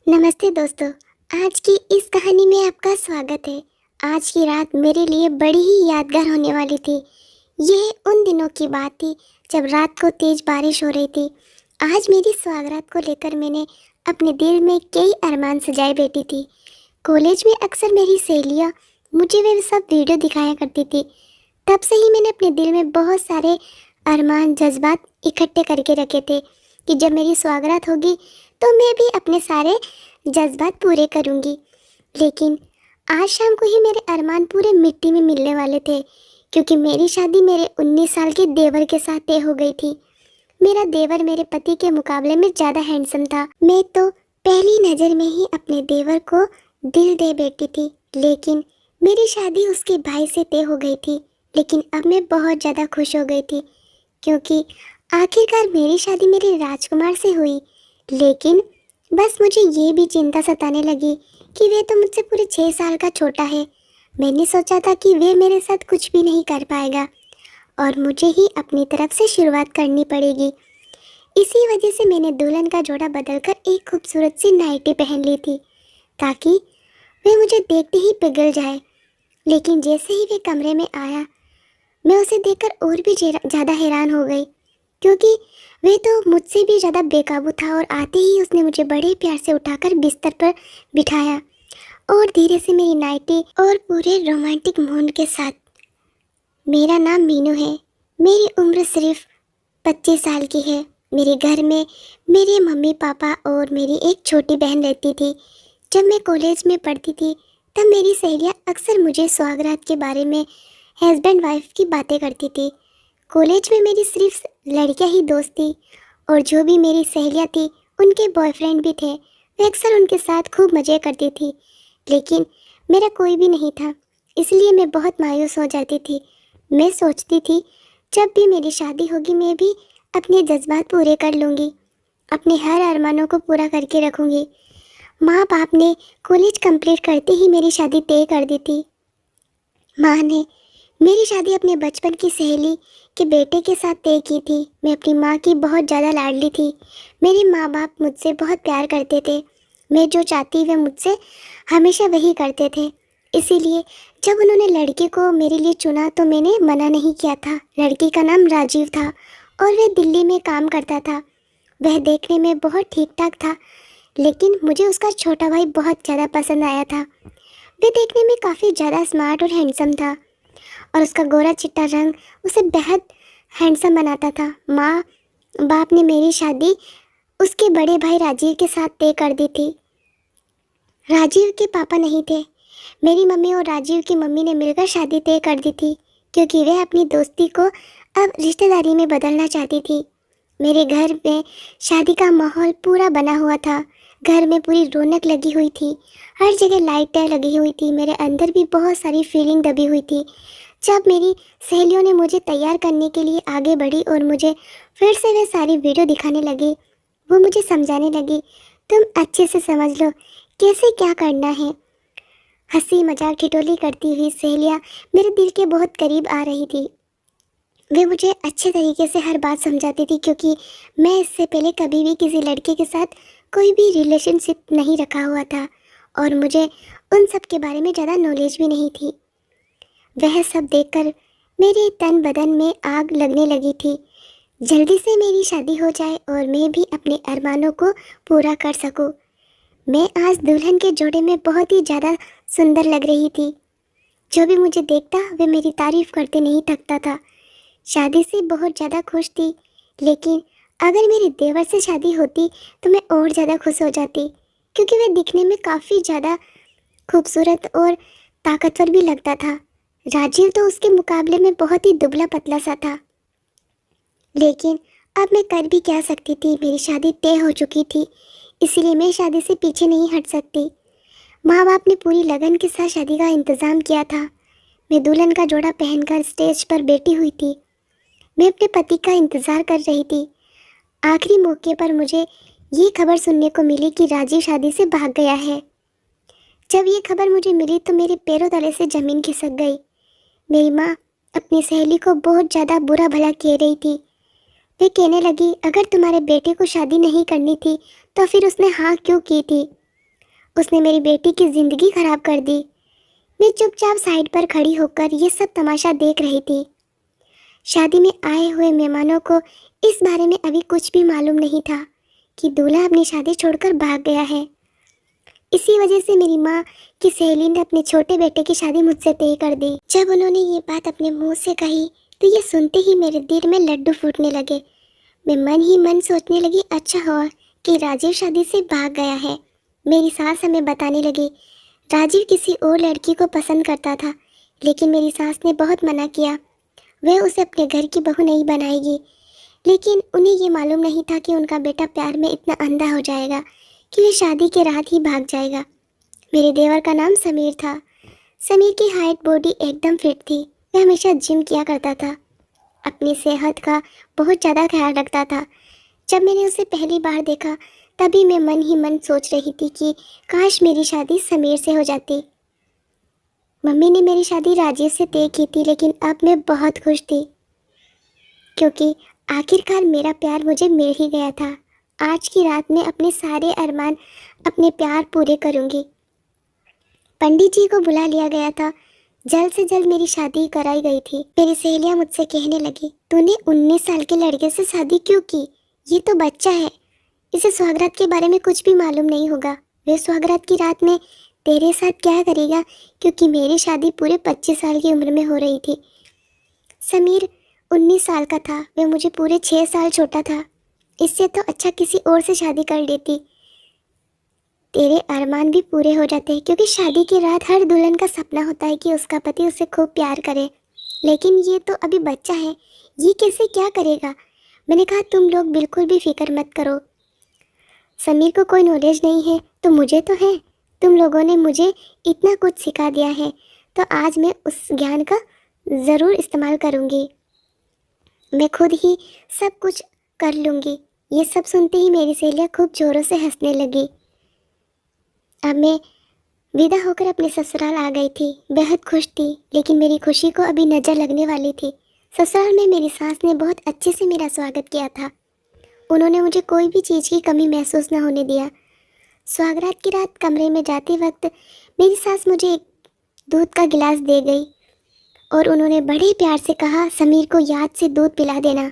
नमस्ते दोस्तों। आज की इस कहानी में आपका स्वागत है। आज की रात मेरे लिए बड़ी ही यादगार होने वाली थी। यह उन दिनों की बात थी जब रात को तेज बारिश हो रही थी। आज मेरी सौगात को लेकर मैंने अपने दिल में कई अरमान सजाए बैठी थी। कॉलेज में अक्सर मेरी सहेलियाँ मुझे वे सब वीडियो दिखाया करती थी। तब से ही मैंने अपने दिल में बहुत सारे अरमान जज्बात इकट्ठे करके रखे थे कि जब मेरी सौगात होगी तो मैं भी अपने सारे जज्बात पूरे करूंगी। लेकिन आज शाम को ही मेरे अरमान पूरे मिट्टी में मिलने वाले थे, क्योंकि मेरी शादी मेरे 19 साल के देवर के साथ तय हो गई थी। मेरा देवर मेरे पति के मुकाबले में ज़्यादा हैंडसम था। मैं तो पहली नज़र में ही अपने देवर को दिल दे बैठी थी। लेकिन मेरी शादी उसके भाई से तय हो गई थी। लेकिन अब मैं बहुत ज़्यादा खुश हो गई थी, क्योंकि आखिरकार मेरी शादी मेरे राजकुमार से हुई। लेकिन बस मुझे ये भी चिंता सताने लगी कि वे तो मुझसे पूरे 6 साल का छोटा है। मैंने सोचा था कि वे मेरे साथ कुछ भी नहीं कर पाएगा और मुझे ही अपनी तरफ से शुरुआत करनी पड़ेगी। इसी वजह से मैंने दुल्हन का जोड़ा बदलकर एक खूबसूरत सी नाइटी पहन ली थी, ताकि वे मुझे देखते ही पिघल जाए। लेकिन जैसे ही वे कमरे में आया, मैं उसे देखकर और भी ज़्यादा हैरान हो गई, क्योंकि वे तो मुझसे भी ज़्यादा बेकाबू था। और आते ही उसने मुझे बड़े प्यार से उठाकर बिस्तर पर बिठाया और धीरे से मेरी नाइटी और पूरे रोमांटिक मूड के साथ, मेरा नाम मीनू है, मेरी उम्र सिर्फ 25 साल की है। मेरे घर में मेरे मम्मी पापा और मेरी एक छोटी बहन रहती थी। जब मैं कॉलेज में पढ़ती थी तब मेरी सहेलियाँ अक्सर मुझे सौगात के बारे में हस्बैंड वाइफ की बातें करती थी। कॉलेज में मेरी सिर्फ लड़कियां ही दोस्त थी, और जो भी मेरी सहेलियां थी उनके बॉयफ्रेंड भी थे। वे अक्सर उनके साथ खूब मज़े करती थी। लेकिन मेरा कोई भी नहीं था, इसलिए मैं बहुत मायूस हो जाती थी। मैं सोचती थी जब भी मेरी शादी होगी मैं भी अपने जज्बात पूरे कर लूँगी, अपने हर अरमानों को पूरा करके रखूँगी। माँ बाप ने कॉलेज कंप्लीट करते ही मेरी शादी तय कर दी थी। माँ ने मेरी शादी अपने बचपन की सहेली के बेटे के साथ तय की थी। मैं अपनी माँ की बहुत ज़्यादा लाडली थी। मेरे माँ बाप मुझसे बहुत प्यार करते थे। मैं जो चाहती वे मुझसे हमेशा वही करते थे। इसीलिए जब उन्होंने लड़के को मेरे लिए चुना तो मैंने मना नहीं किया था। लड़की का नाम राजीव था और वह दिल्ली में काम करता था। वह देखने में बहुत ठीक ठाक था, लेकिन मुझे उसका छोटा भाई बहुत ज़्यादा पसंद आया था। वह देखने में काफ़ी ज़्यादा स्मार्ट और हैंडसम था, और उसका गोरा चिट्टा रंग उसे बेहद हैंडसम बनाता था। माँ बाप ने मेरी शादी उसके बड़े भाई राजीव के साथ तय कर दी थी। राजीव के पापा नहीं थे। मेरी मम्मी और राजीव की मम्मी ने मिलकर शादी तय कर दी थी, क्योंकि वह अपनी दोस्ती को अब रिश्तेदारी में बदलना चाहती थी। मेरे घर में शादी का माहौल पूरा बना हुआ था। घर में पूरी रौनक लगी हुई थी, हर जगह लाइटें लगी हुई थी। मेरे अंदर भी बहुत सारी फीलिंग दबी हुई थी। जब मेरी सहेलियों ने मुझे तैयार करने के लिए आगे बढ़ी और मुझे फिर से वे सारी वीडियो दिखाने लगी, वो मुझे समझाने लगी, तुम अच्छे से समझ लो कैसे क्या करना है। हंसी मजाक ठिठोली करती हुई सहेलियाँ मेरे दिल के बहुत करीब आ रही थी। वे मुझे अच्छे तरीके से हर बात समझाती थी, क्योंकि मैं इससे पहले कभी भी किसी लड़के के साथ कोई भी रिलेशनशिप नहीं रखा हुआ था और मुझे उन सब के बारे में ज़्यादा नॉलेज भी नहीं थी। वह सब देखकर मेरे तन बदन में आग लगने लगी थी। जल्दी से मेरी शादी हो जाए और मैं भी अपने अरमानों को पूरा कर सकूं। मैं आज दुल्हन के जोड़े में बहुत ही ज़्यादा सुंदर लग रही थी। जो भी मुझे देखता वे मेरी तारीफ करते नहीं थकता था। शादी से बहुत ज़्यादा खुश थी, लेकिन अगर मेरे देवर से शादी होती तो मैं और ज़्यादा खुश हो जाती, क्योंकि वह दिखने में काफ़ी ज़्यादा खूबसूरत और ताकतवर भी लगता था। राजीव तो उसके मुकाबले में बहुत ही दुबला पतला सा था। लेकिन अब मैं कर भी क्या सकती थी, मेरी शादी तय हो चुकी थी, इसीलिए मैं शादी से पीछे नहीं हट सकती। माँ बाप ने पूरी लगन के साथ शादी का इंतज़ाम किया था। मैं दुल्हन का जोड़ा पहनकर स्टेज पर बैठी हुई थी। मैं अपने पति का इंतज़ार कर रही थी। आखिरी मौके पर मुझे ये खबर सुनने को मिली कि राजीव शादी से भाग गया है। जब ये खबर मुझे मिली तो मेरे पैरों तले से ज़मीन खिसक गई। मेरी माँ अपनी सहेली को बहुत ज़्यादा बुरा भला कह रही थी। वे कहने लगी, अगर तुम्हारे बेटे को शादी नहीं करनी थी तो फिर उसने हाँ क्यों की थी। उसने मेरी बेटी की ज़िंदगी खराब कर दी। मैं चुपचाप साइड पर खड़ी होकर ये सब तमाशा देख रही थी। शादी में आए हुए मेहमानों को इस बारे में अभी कुछ भी मालूम नहीं था कि दूल्हा अपनी शादी छोड़कर भाग गया है। इसी वजह से मेरी माँ की सहेली ने अपने छोटे बेटे की शादी मुझसे तय कर दी। जब उन्होंने ये बात अपने मुंह से कही तो ये सुनते ही मेरे दिल में लड्डू फूटने लगे। मैं मन ही मन सोचने लगी, अच्छा हुआ कि राजीव शादी से भाग गया है। मेरी सास हमें बताने लगी, राजीव किसी और लड़की को पसंद करता था, लेकिन मेरी सास ने बहुत मना किया। वह उसे अपने घर की बहू नहीं बनाएगी। लेकिन उन्हें ये मालूम नहीं था कि उनका बेटा प्यार में इतना अंधा हो जाएगा कि वह शादी के रात ही भाग जाएगा। मेरे देवर का नाम समीर था। समीर की हाइट बॉडी एकदम फिट थी। वह हमेशा जिम किया करता था, अपनी सेहत का बहुत ज़्यादा ख्याल रखता था। जब मैंने उसे पहली बार देखा तभी मैं मन ही मन सोच रही थी कि काश मेरी शादी समीर से हो जाती। मम्मी ने मेरी शादी राजीव से तय की थी, लेकिन अब मैं बहुत खुश थी क्योंकि आखिरकार मेरा प्यार मुझे मिल ही गया था। आज की रात में अपने सारे अरमान, अपने प्यार पूरे करूंगी। पंडित जी को बुला लिया गया था। जल्द से जल्द मेरी शादी कराई गई थी। मेरी सहेलियां मुझसे कहने लगी, तूने 19 साल के लड़के से शादी क्यों की? ये तो बच्चा है, इसे सुहागरात के बारे में कुछ भी मालूम नहीं होगा। वह सुहागरात की रात में तेरे साथ क्या करेगा? क्योंकि मेरी शादी पूरे 25 साल की उम्र में हो रही थी। समीर 19 साल का था, वह मुझे पूरे 6 साल छोटा था। इससे तो अच्छा किसी और से शादी कर लेती। तेरे अरमान भी पूरे हो जाते हैं, क्योंकि शादी की रात हर दुल्हन का सपना होता है कि उसका पति उसे खूब प्यार करे। लेकिन ये तो अभी बच्चा है, ये कैसे क्या करेगा? मैंने कहा, तुम लोग बिल्कुल भी फिक्र मत करो। समीर को कोई नॉलेज नहीं है तो मुझे तो है। तुम लोगों ने मुझे इतना कुछ सिखा दिया है, तो आज मैं उस ज्ञान का ज़रूर इस्तेमाल करूँगी। मैं खुद ही सब कुछ कर लूँगी। ये सब सुनते ही मेरी सहेलियाँ खूब ज़ोरों से हंसने लगी। अब मैं विदा होकर अपने ससुराल आ गई थी। बेहद खुश थी, लेकिन मेरी खुशी को अभी नज़र लगने वाली थी। ससुराल में मेरी सास ने बहुत अच्छे से मेरा स्वागत किया था। उन्होंने मुझे कोई भी चीज़ की कमी महसूस न होने दिया। सुहागरात की रात कमरे में जाते वक्त मेरी सास मुझे एक दूध का गिलास दे गई और उन्होंने बड़े प्यार से कहा, समीर को याद से दूध पिला देना,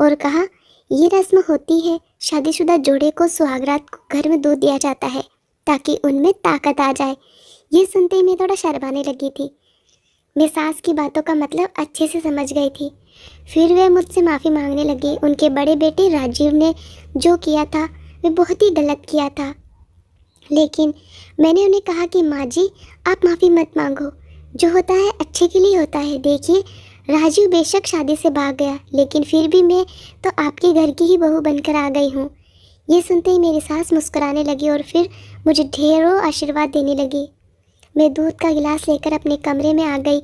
और कहा, ये रस्म होती है, शादीशुदा जोड़े को सुहागरात को घर में दूध दिया जाता है ताकि उनमें ताकत आ जाए। ये सुनते ही मैं थोड़ा शर्माने लगी थी। मैं सास की बातों का मतलब अच्छे से समझ गई थी। फिर वे मुझसे माफ़ी मांगने लगी। उनके बड़े बेटे राजीव ने जो किया था वह बहुत ही गलत किया था, लेकिन मैंने उन्हें कहा कि माँ जी, आप माफ़ी मत मांगो, जो होता है अच्छे के लिए होता है। देखिए, राजीव बेशक शादी से भाग गया, लेकिन फिर भी मैं तो आपके घर की ही बहू बनकर आ गई हूँ। ये सुनते ही मेरी सास मुस्कुराने लगी और फिर मुझे ढेरों आशीर्वाद देने लगी। मैं दूध का गिलास लेकर अपने कमरे में आ गई।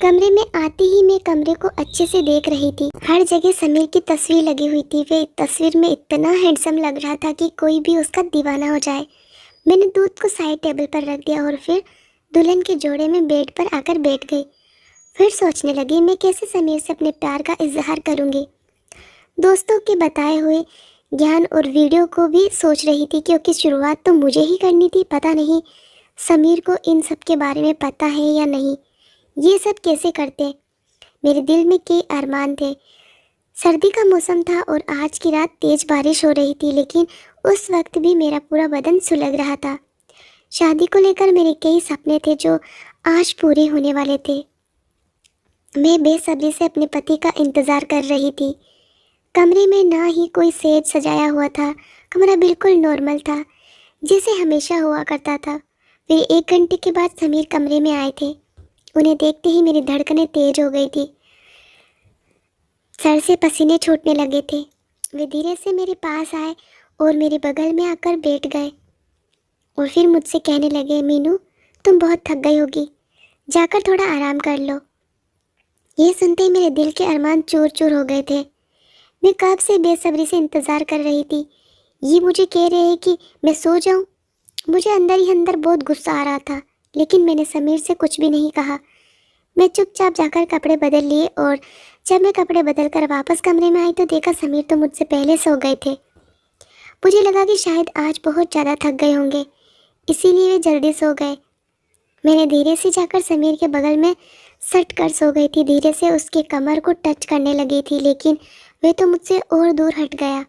कमरे में आते ही मैं कमरे को अच्छे से देख रही थी। हर जगह समीर की तस्वीर लगी हुई थी। वे तस्वीर में इतना हैंडसम लग रहा था कि कोई भी उसका दीवाना हो जाए। मैंने दूध को साइड टेबल पर रख दिया और फिर दुल्हन के जोड़े में बेड पर आकर बैठ गई। फिर सोचने लगी, मैं कैसे समीर से अपने प्यार का इजहार करूँगी। दोस्तों के बताए हुए ज्ञान और वीडियो को भी सोच रही थी, क्योंकि शुरुआत तो मुझे ही करनी थी। पता नहीं समीर को इन सब के बारे में पता है या नहीं। ये सब कैसे करते? मेरे दिल में कई अरमान थे। सर्दी का मौसम था और आज की रात तेज बारिश हो रही थी, लेकिन उस वक्त भी मेरा पूरा बदन सुलग रहा था। शादी को लेकर मेरे कई सपने थे जो आज पूरे होने वाले थे। मैं बेसब्री से अपने पति का इंतज़ार कर रही थी। कमरे में ना ही कोई सेज सजाया हुआ था। कमरा बिल्कुल नॉर्मल था, जैसे हमेशा हुआ करता था। फिर 1 घंटे के बाद समीर कमरे में आए थे। उन्हें देखते ही मेरी धड़कनें तेज हो गई थी। सर से पसीने छूटने लगे थे। वे धीरे से मेरे पास आए और मेरे बगल में आकर बैठ गए और फिर मुझसे कहने लगे, मीनू, तुम बहुत थक गई होगी, जाकर थोड़ा आराम कर लो। ये सुनते ही मेरे दिल के अरमान चूर चूर हो गए थे। मैं कब से बेसब्री से इंतज़ार कर रही थी। ये मुझे कह रहे हैं कि मैं सो जाऊं। मुझे अंदर ही अंदर बहुत गुस्सा आ रहा था, लेकिन मैंने समीर से कुछ भी नहीं कहा। मैं चुपचाप जाकर कपड़े बदल लिए और जब मैं कपड़े बदल कर वापस कमरे में आई तो देखा समीर तो मुझसे पहले सो गए थे। मुझे लगा कि शायद आज बहुत ज़्यादा थक गए होंगे, इसीलिए वे जल्दी सो गए। मैंने धीरे से जाकर समीर के बगल में सट कर सो गई थी। धीरे से उसके कमर को टच करने लगी थी, लेकिन वह तो मुझसे और दूर हट गया।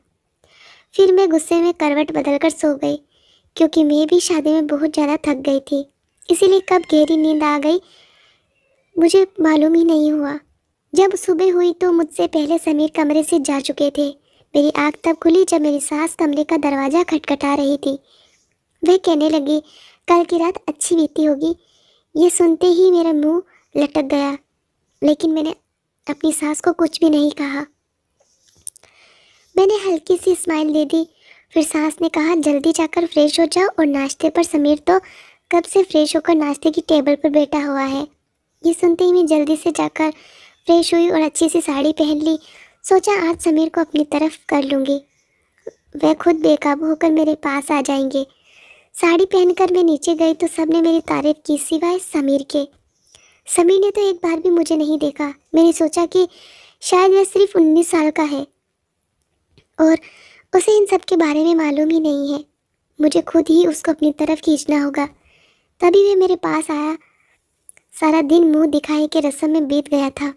फिर मैं गुस्से में करवट बदलकर सो गई, क्योंकि मैं भी शादी में बहुत ज़्यादा थक गई थी। इसीलिए कब गहरी नींद आ गई मुझे मालूम ही नहीं हुआ। जब सुबह हुई तो मुझसे पहले समीर कमरे से जा चुके थे। मेरी आँख तब खुली जब मेरी सास कमरे का दरवाज़ा खटखटा रही थी। वह कहने लगी, कल की रात अच्छी बीती होगी। ये सुनते ही मेरा मुंह लटक गया, लेकिन मैंने अपनी सास को कुछ भी नहीं कहा। मैंने हल्की सी स्माइल दे दी। फिर सास ने कहा, जल्दी जाकर फ्रेश हो जाओ और नाश्ते पर। समीर तो कब से फ्रेश होकर नाश्ते की टेबल पर बैठा हुआ है। ये सुनते ही मैं जल्दी से जाकर फ्रेश हुई और अच्छी सी साड़ी पहन ली। सोचा आज समीर को अपनी तरफ कर लूँगी, वह खुद बेकाबू होकर मेरे पास आ जाएंगे। साड़ी पहनकर मैं नीचे गई तो सबने मेरी तारीफ की, सिवाय समीर के। समीर ने तो एक बार भी मुझे नहीं देखा। मैंने सोचा कि शायद वह सिर्फ 19 साल का है और उसे इन सब के बारे में मालूम ही नहीं है। मुझे खुद ही उसको अपनी तरफ खींचना होगा। तभी वह मेरे पास आया। सारा दिन मुंह दिखाए के रस्म में बीत गया था।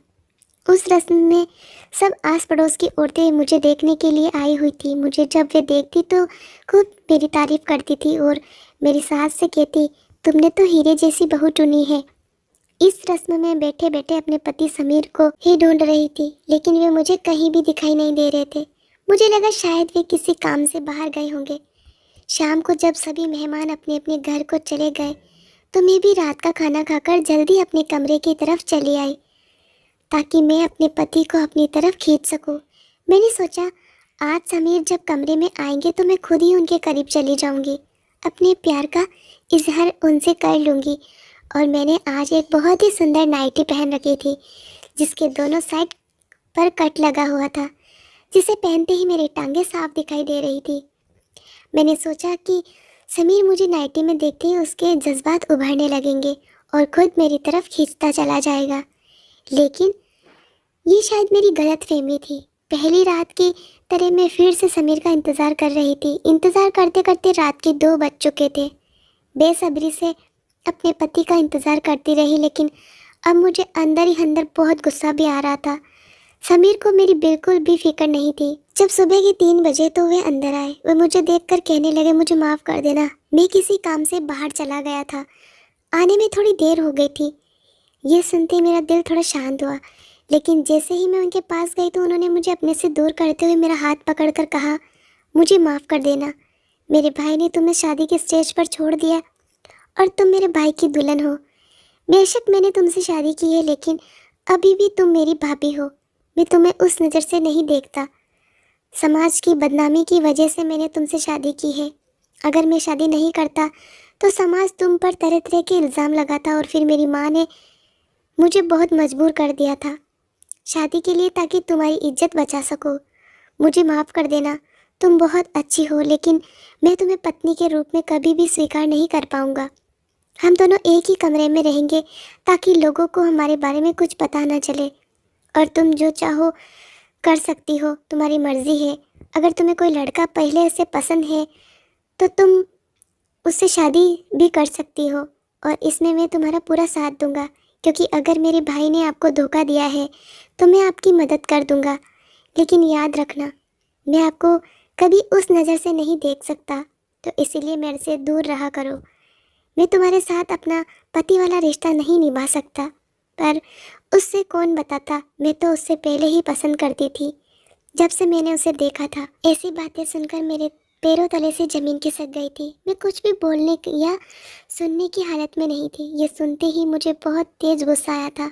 उस रस्म में सब आस पड़ोस की औरतें मुझे देखने के लिए आई हुई थी। मुझे जब वे देखती तो खूब मेरी तारीफ करती थी और मेरी सास से कहती, तुमने तो हीरे जैसी बहू चुनी है। इस रस्म में बैठे बैठे अपने पति समीर को ही ढूंढ रही थी, लेकिन वे मुझे कहीं भी दिखाई नहीं दे रहे थे। मुझे लगा शायद वे किसी काम से बाहर गए होंगे। शाम को जब सभी मेहमान अपने अपने घर को चले गए तो मैं भी रात का खाना खाकर जल्दी अपने कमरे की तरफ चली आई, ताकि मैं अपने पति को अपनी तरफ खींच सकूं। मैंने सोचा आज समीर जब कमरे में आएंगे तो मैं खुद ही उनके करीब चली जाऊंगी, अपने प्यार का इजहार उनसे कर लूँगी। और मैंने आज एक बहुत ही सुंदर नाइटी पहन रखी थी, जिसके दोनों साइड पर कट लगा हुआ था, जिसे पहनते ही मेरी टांगें साफ दिखाई दे रही थी। मैंने सोचा कि समीर मुझे नाइटी में देखते ही उसके जज्बात उभरने लगेंगे और खुद मेरी तरफ खींचता चला जाएगा। लेकिन ये शायद मेरी गलतफहमी थी। पहली रात की तरह मैं फिर से समीर का इंतज़ार कर रही थी। इंतज़ार करते करते रात के 2 बज चुके थे। बेसब्री से अपने पति का इंतज़ार करती रही, लेकिन अब मुझे अंदर ही अंदर बहुत गुस्सा भी आ रहा था। समीर को मेरी बिल्कुल भी फिक्र नहीं थी। जब सुबह के 3 बजे तो वे अंदर आए। वे मुझे देखकर कहने लगे, मुझे माफ़ कर देना, मैं किसी काम से बाहर चला गया था, आने में थोड़ी देर हो गई थी। ये सुनते मेरा दिल थोड़ा शांत हुआ, लेकिन जैसे ही मैं उनके पास गई तो उन्होंने मुझे अपने से दूर करते हुए मेरा हाथ पकड़कर कहा, मुझे माफ़ कर देना, मेरे भाई ने तुम्हें शादी के स्टेज पर छोड़ दिया और तुम मेरे भाई की दुल्हन हो। बेशक मैंने तुमसे शादी की है, लेकिन अभी भी तुम मेरी भाभी हो। मैं तुम्हें उस नज़र से नहीं देखता। समाज की बदनामी की वजह से मैंने तुमसे शादी की है। अगर मैं शादी नहीं करता तो समाज तुम पर तरह तरह के इल्ज़ाम लगाता और फिर मेरी माँ ने मुझे बहुत मजबूर कर दिया था शादी के लिए, ताकि तुम्हारी इज्जत बचा सको। मुझे माफ़ कर देना, तुम बहुत अच्छी हो, लेकिन मैं तुम्हें पत्नी के रूप में कभी भी स्वीकार नहीं कर पाऊँगा। हम दोनों एक ही कमरे में रहेंगे ताकि लोगों को हमारे बारे में कुछ पता ना चले। और तुम जो चाहो कर सकती हो, तुम्हारी मर्ज़ी है। अगर तुम्हें कोई लड़का पहले से पसंद है तो तुम उससे शादी भी कर सकती हो, और इसमें मैं तुम्हारा पूरा साथ दूंगा, क्योंकि अगर मेरे भाई ने आपको धोखा दिया है तो मैं आपकी मदद कर दूंगा। लेकिन याद रखना, मैं आपको कभी उस नज़र से नहीं देख सकता, तो इसीलिए मेरे से दूर रहा करो। मैं तुम्हारे साथ अपना पति वाला रिश्ता नहीं निभा सकता, पर उससे कौन बताता, मैं तो उससे पहले ही पसंद करती थी जब से मैंने उसे देखा था। ऐसी बातें सुनकर मेरे पैरों तले से ज़मीन खिसक गई थी। मैं कुछ भी बोलने या सुनने की हालत में नहीं थी। ये सुनते ही मुझे बहुत तेज़ गुस्सा आया था,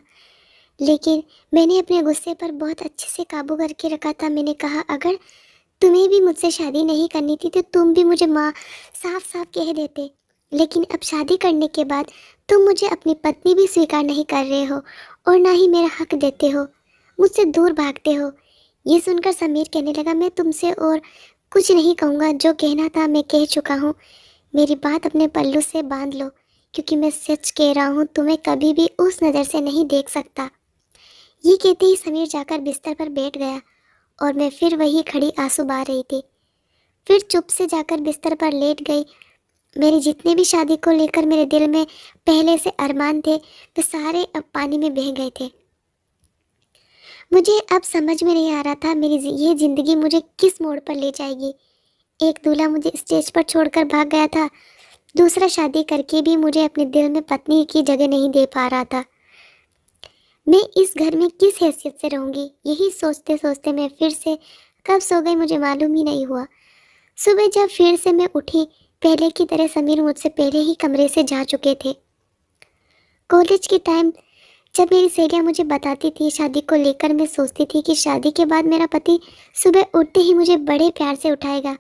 लेकिन मैंने अपने गुस्से पर बहुत अच्छे से काबू करके रखा था। मैंने कहा, अगर तुम्हें भी मुझसे शादी नहीं करनी थी तो तुम भी मुझे माँ साफ साफ कह देते, लेकिन अब शादी करने के बाद तुम मुझे अपनी पत्नी भी स्वीकार नहीं कर रहे हो और ना ही मेरा हक देते हो, मुझसे दूर भागते हो। ये सुनकर समीर कहने लगा, मैं तुमसे और कुछ नहीं कहूँगा, जो कहना था मैं कह चुका हूँ। मेरी बात अपने पल्लू से बांध लो, क्योंकि मैं सच कह रहा हूँ, तुम्हें कभी भी उस नज़र से नहीं देख सकता। ये कहते ही समीर जाकर बिस्तर पर बैठ गया और मैं फिर वही खड़ी आंसू बहा रही थी। फिर चुप से जाकर बिस्तर पर लेट गई मेरे जितने भी शादी को लेकर मेरे दिल में पहले से अरमान थे, वे सारे अब पानी में बह गए थे। मुझे अब समझ में नहीं आ रहा था मेरी ये ज़िंदगी मुझे किस मोड़ पर ले जाएगी। एक दूल्हा मुझे स्टेज पर छोड़कर भाग गया था, दूसरा शादी करके भी मुझे अपने दिल में पत्नी की जगह नहीं दे पा रहा था। मैं इस घर में किस हैसियत से रहूँगी, यही सोचते सोचते मैं फिर से कब सो गई मुझे मालूम ही नहीं हुआ। सुबह जब फिर से मैं उठी, पहले की तरह समीर मुझसे पहले ही कमरे से जा चुके थे। कॉलेज के टाइम जब मेरी सहेलियाँ मुझे बताती थी शादी को लेकर, मैं सोचती थी कि शादी के बाद मेरा पति सुबह उठते ही मुझे बड़े प्यार से उठाएगा,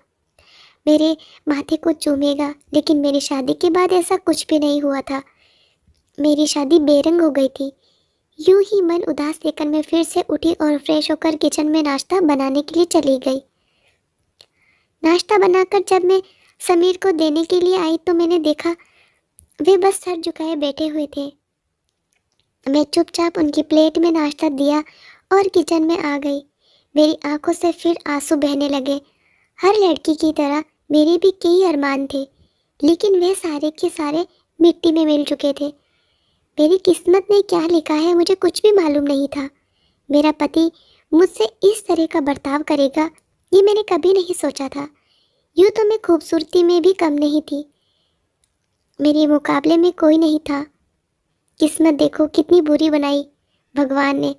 मेरे माथे को चूमेगा। लेकिन मेरी शादी के बाद ऐसा कुछ भी नहीं हुआ था। मेरी शादी बेरंग हो गई थी। यूं ही मन उदास लेकर मैं फिर से उठी और फ्रेश होकर किचन में नाश्ता बनाने के लिए चली गई। नाश्ता बनाकर जब मैं समीर को देने के लिए आई तो मैंने देखा वे बस सर झुकाए बैठे हुए थे। मैं चुपचाप उनकी प्लेट में नाश्ता दिया और किचन में आ गई। मेरी आंखों से फिर आंसू बहने लगे। हर लड़की की तरह मेरे भी कई अरमान थे, लेकिन वे सारे के सारे मिट्टी में मिल चुके थे। मेरी किस्मत में क्या लिखा है मुझे कुछ भी मालूम नहीं था। मेरा पति मुझसे इस तरह का बर्ताव करेगा, ये मैंने कभी नहीं सोचा था। यूँ तो मैं खूबसूरती में भी कम नहीं थी, मेरे मुकाबले में कोई नहीं था। किस्मत देखो कितनी बुरी बनाई भगवान ने।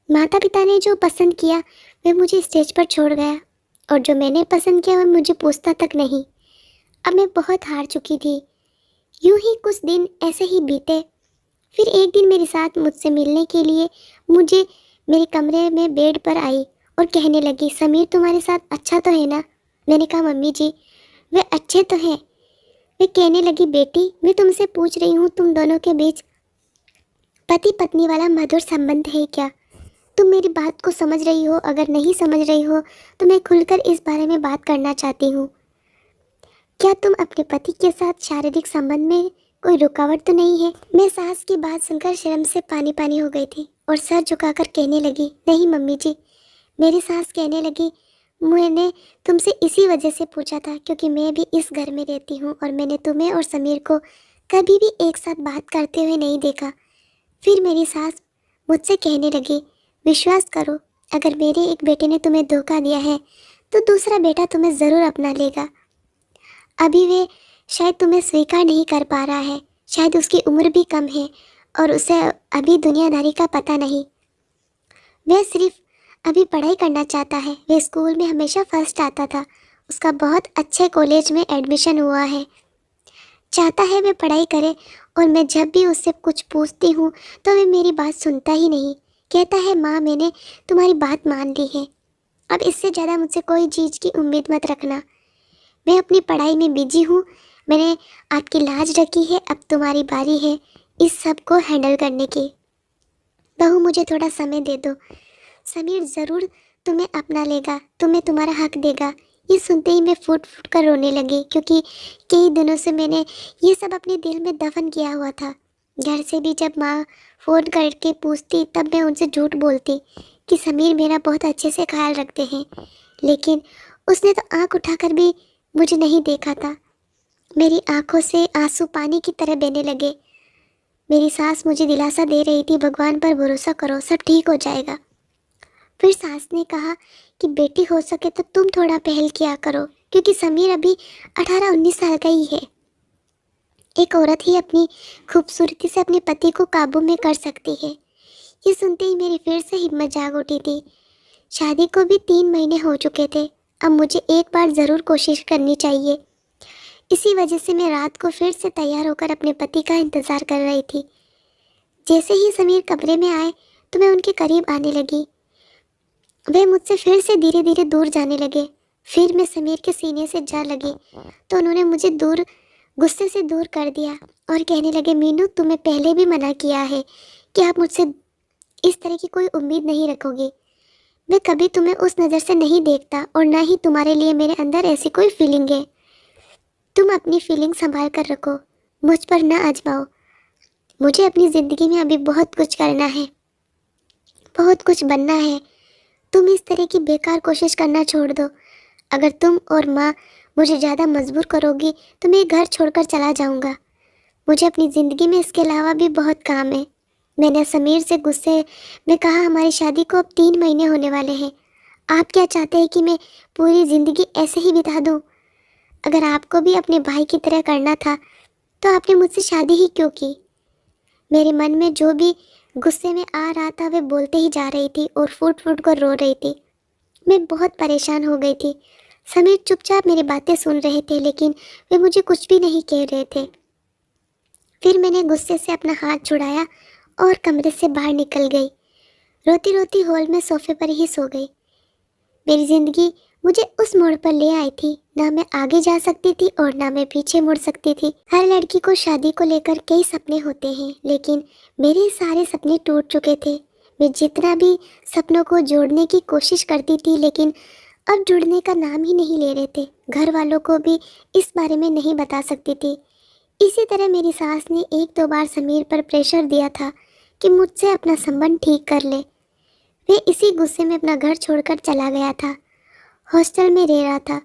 माता पिता ने जो पसंद किया वह मुझे स्टेज पर छोड़ गया, और जो मैंने पसंद किया वह मुझे पूछता तक नहीं। अब मैं बहुत हार चुकी थी। यूं ही कुछ दिन ऐसे ही बीते। फिर एक दिन मेरे साथ मुझसे मिलने के लिए मुझे मेरे कमरे में बेड पर आई और कहने लगी, समीर तुम्हारे साथ अच्छा तो है ना? मैंने कहा, मम्मी जी वे अच्छे तो हैं। वे कहने लगी, बेटी मैं तुमसे पूछ रही हूँ, तुम दोनों के बीच पति पत्नी वाला मधुर संबंध है क्या? तुम मेरी बात को समझ रही हो? अगर नहीं समझ रही हो तो मैं खुलकर इस बारे में बात करना चाहती हूँ। क्या तुम अपने पति के साथ शारीरिक संबंध में कोई रुकावट तो नहीं है? मैं सास की बात सुनकर शर्म से पानी पानी हो गई थी और सर झुकाकर कहने लगी, नहीं मम्मी जी। मेरी सास कहने लगी, मैंने तुमसे इसी वजह से पूछा था क्योंकि मैं भी इस घर में रहती हूँ और मैंने तुम्हें और समीर को कभी भी एक साथ बात करते हुए नहीं देखा। फिर मेरी सास मुझसे कहने लगी, विश्वास करो, अगर मेरे एक बेटे ने तुम्हें धोखा दिया है तो दूसरा बेटा तुम्हें ज़रूर अपना लेगा। अभी वे शायद तुम्हें स्वीकार नहीं कर पा रहा है, शायद उसकी उम्र भी कम है और उसे अभी दुनियादारी का पता नहीं। वह सिर्फ अभी पढ़ाई करना चाहता है। वह स्कूल में हमेशा फर्स्ट आता था, उसका बहुत अच्छे कॉलेज में एडमिशन हुआ है। चाहता है वह पढ़ाई करे, और मैं जब भी उससे कुछ पूछती हूँ तो वह मेरी बात सुनता ही नहीं। कहता है, माँ मैंने तुम्हारी बात मान ली है, अब इससे ज़्यादा मुझसे कोई चीज़ की उम्मीद मत रखना। मैं अपनी पढ़ाई में बिजी हूँ, मैंने आपकी लाज रखी है, अब तुम्हारी बारी है इस सब को हैंडल करने की। बहू मुझे थोड़ा समय दे दो, समीर ज़रूर तुम्हें अपना लेगा, तुम्हें तुम्हारा हक देगा। ये सुनते ही मैं फूट फूट कर रोने लगी, क्योंकि कई दिनों से मैंने ये सब अपने दिल में दफन किया हुआ था। घर से भी जब माँ फ़ोन करके पूछती तब मैं उनसे झूठ बोलती कि समीर मेरा बहुत अच्छे से ख्याल रखते हैं, लेकिन उसने तो आँख उठाकर भी मुझे नहीं देखा था। मेरी आंखों से आंसू पानी की तरह बहने लगे। मेरी सास मुझे दिलासा दे रही थी, भगवान पर भरोसा करो, सब ठीक हो जाएगा। फिर सास ने कहा कि बेटी हो सके तो तुम थोड़ा पहल किया करो, क्योंकि समीर अभी 18-19 साल का ही है। एक औरत ही अपनी खूबसूरती से अपने पति को काबू में कर सकती है। ये सुनते ही मेरी फिर से हिम्मत जाग उठी थी। शादी को भी 3 महीने हो चुके थे, अब मुझे एक बार ज़रूर कोशिश करनी चाहिए। इसी वजह से मैं रात को फिर से तैयार होकर अपने पति का इंतज़ार कर रही थी। जैसे ही समीर कमरे में आए तो मैं उनके करीब आने लगी। वे मुझसे फिर से धीरे धीरे दूर जाने लगे। फिर मैं समीर के सीने से जा लगी तो उन्होंने मुझे गुस्से से दूर कर दिया और कहने लगे, मीनू तुम्हें पहले भी मना किया है कि आप मुझसे इस तरह की कोई उम्मीद नहीं रखोगी। मैं कभी तुम्हें उस नज़र से नहीं देखता और ना ही तुम्हारे लिए मेरे अंदर ऐसी कोई फीलिंग है। तुम अपनी फीलिंग संभाल कर रखो, मुझ पर ना आजमाओ। मुझे अपनी ज़िंदगी में अभी बहुत कुछ करना है, बहुत कुछ बनना है। तुम इस तरह की बेकार कोशिश करना छोड़ दो। अगर तुम और माँ मुझे ज़्यादा मजबूर करोगी तो मैं घर छोड़कर चला जाऊँगा। मुझे अपनी ज़िंदगी में इसके अलावा भी बहुत काम है। मैंने समीर से गुस्से में कहा, हमारी शादी को अब 3 महीने होने वाले हैं। आप क्या चाहते हैं कि मैं पूरी ज़िंदगी ऐसे ही बिता दूँ? अगर आपको भी अपने भाई की तरह करना था तो आपने मुझसे शादी ही क्यों की? मेरे मन में जो भी गुस्से में आ रहा था वह बोलते ही जा रही थी और फूट फूट कर रो रही थी। मैं बहुत परेशान हो गई थी। समीर चुपचाप मेरी बातें सुन रहे थे लेकिन वे मुझे कुछ भी नहीं कह रहे थे। फिर मैंने गुस्से से अपना हाथ छुड़ाया और कमरे से बाहर निकल गई। रोती रोती हॉल में सोफे पर ही सो गई। मेरी जिंदगी मुझे उस मोड़ पर ले आई थी। ना मैं आगे जा सकती थी और ना मैं पीछे मुड़ सकती थी। हर लड़की को शादी को लेकर कई सपने होते हैं, लेकिन मेरे सारे सपने टूट चुके थे। मैं जितना भी सपनों को जोड़ने की कोशिश करती थी, लेकिन अब जुड़ने का नाम ही नहीं ले रहे थे। घर वालों को भी इस बारे में नहीं बता सकती थी। इसी तरह मेरी सास ने 1-2 बार समीर पर प्रेशर दिया था कि मुझसे अपना संबंध ठीक कर ले। वे इसी गुस्से में अपना घर छोड़कर चला गया था। हॉस्टल में रह रहा था।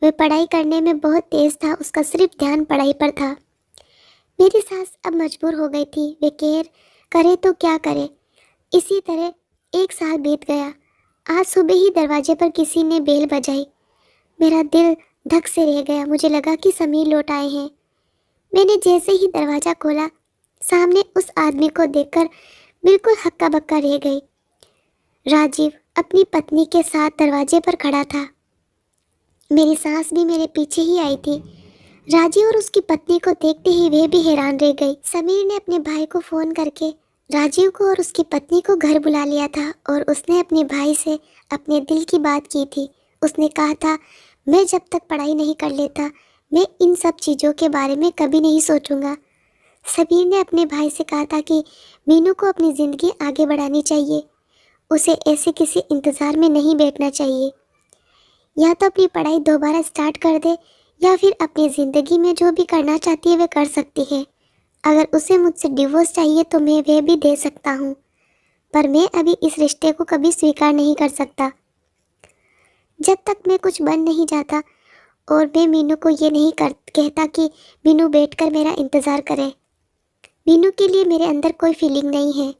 वह पढ़ाई करने में बहुत तेज था, उसका सिर्फ ध्यान पढ़ाई पर था। मेरी सास अब मजबूर हो गई थी। वे केयर करे तो क्या करे। इसी तरह 1 साल बीत गया। आज सुबह ही दरवाजे पर किसी ने बेल बजाई। मेरा दिल धक से रह गया। मुझे लगा कि समीर लौट आए हैं। मैंने जैसे ही दरवाज़ा खोला, सामने उस आदमी को देखकर बिल्कुल हक्का बक्का रह गई। राजीव अपनी पत्नी के साथ दरवाजे पर खड़ा था। मेरी सास भी मेरे पीछे ही आई थी। राजीव और उसकी पत्नी को देखते ही वे भी हैरान रह गई। समीर ने अपने भाई को फ़ोन करके राजीव को और उसकी पत्नी को घर बुला लिया था और उसने अपने भाई से अपने दिल की बात की थी। उसने कहा था, मैं जब तक पढ़ाई नहीं कर लेता मैं इन सब चीज़ों के बारे में कभी नहीं सोचूंगा। समीर ने अपने भाई से कहा था कि मीनू को अपनी ज़िंदगी आगे बढ़ानी चाहिए। उसे ऐसे किसी इंतज़ार में नहीं बैठना चाहिए। या तो अपनी पढ़ाई दोबारा स्टार्ट कर दे या फिर अपनी ज़िंदगी में जो भी करना चाहती है वह कर सकती है। अगर उसे मुझसे डिवोर्स चाहिए तो मैं वह भी दे सकता हूँ, पर मैं अभी इस रिश्ते को कभी स्वीकार नहीं कर सकता। जब तक मैं कुछ बन नहीं जाता और मैं मीनू को ये नहीं कहता कि मीनू बैठकर मेरा इंतज़ार करे। मीनू के लिए मेरे अंदर कोई फीलिंग नहीं है।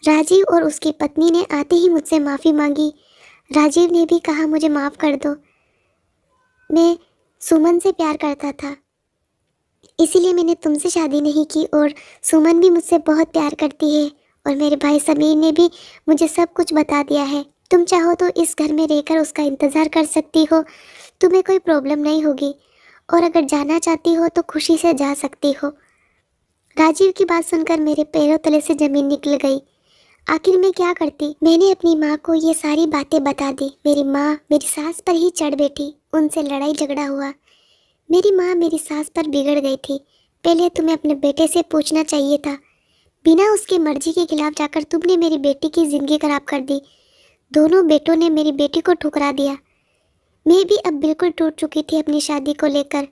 राजीव और उसकी पत्नी ने आते ही मुझसे माफ़ी मांगी। राजीव ने भी कहा, मुझे माफ़ कर दो, मैं सुमन से प्यार करता था, इसीलिए मैंने तुमसे शादी नहीं की और सुमन भी मुझसे बहुत प्यार करती है और मेरे भाई समीर ने भी मुझे सब कुछ बता दिया है। तुम चाहो तो इस घर में रहकर उसका इंतज़ार कर सकती हो, तुम्हें कोई प्रॉब्लम नहीं होगी, और अगर जाना चाहती हो तो खुशी से जा सकती हो। राजीव की बात सुनकर मेरे पैरों तले से ज़मीन निकल गई। आखिर मैं क्या करती। मैंने अपनी माँ को ये सारी बातें बता दी। मेरी माँ मेरी सास पर ही चढ़ बैठी। उनसे लड़ाई झगड़ा हुआ। मेरी माँ मेरी सास पर बिगड़ गई थी। पहले तुम्हें अपने बेटे से पूछना चाहिए था। बिना उसकी मर्जी के खिलाफ जाकर तुमने मेरी बेटी की ज़िंदगी खराब कर दी। दोनों बेटों ने मेरी बेटी को ठुकरा दिया। मैं भी अब बिल्कुल टूट चुकी थी अपनी शादी को लेकर।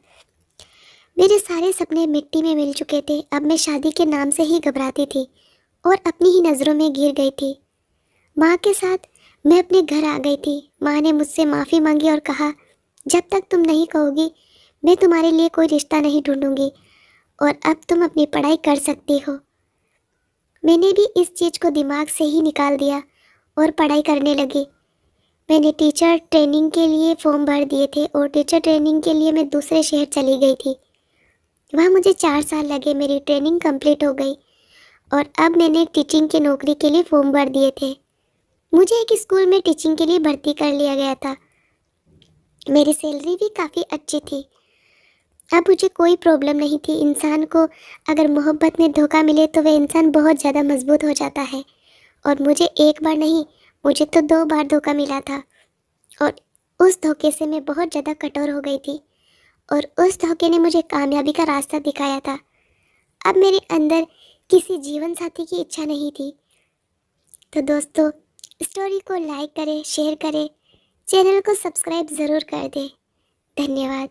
मेरे सारे सपने मिट्टी में मिल चुके थे। अब मैं शादी के नाम से ही घबराती थी और अपनी ही नज़रों में गिर गई थी। माँ के साथ मैं अपने घर आ गई थी। माँ ने मुझसे माफ़ी मांगी और कहा, जब तक तुम नहीं कहोगी मैं तुम्हारे लिए कोई रिश्ता नहीं ढूंढूंगी और अब तुम अपनी पढ़ाई कर सकती हो। मैंने भी इस चीज़ को दिमाग से ही निकाल दिया और पढ़ाई करने लगी। मैंने टीचर ट्रेनिंग के लिए फॉर्म भर दिए थे और टीचर ट्रेनिंग के लिए मैं दूसरे शहर चली गई थी। वहाँ मुझे 4 साल लगे। मेरी ट्रेनिंग कंप्लीट हो गई और अब मैंने टीचिंग की नौकरी के लिए फॉर्म भर दिए थे। मुझे एक स्कूल में टीचिंग के लिए भर्ती कर लिया गया था। मेरी सैलरी भी काफ़ी अच्छी थी। अब मुझे कोई प्रॉब्लम नहीं थी। इंसान को अगर मोहब्बत में धोखा मिले तो वह इंसान बहुत ज़्यादा मजबूत हो जाता है, और मुझे एक बार नहीं, मुझे तो 2 बार धोखा मिला था और उस धोखे से मैं बहुत ज़्यादा कठोर हो गई थी और उस धोखे ने मुझे कामयाबी का रास्ता दिखाया था। अब मेरे अंदर किसी जीवन साथी की इच्छा नहीं थी। तो दोस्तों, स्टोरी को लाइक करें, शेयर करें, चैनल को सब्सक्राइब ज़रूर कर दें। धन्यवाद।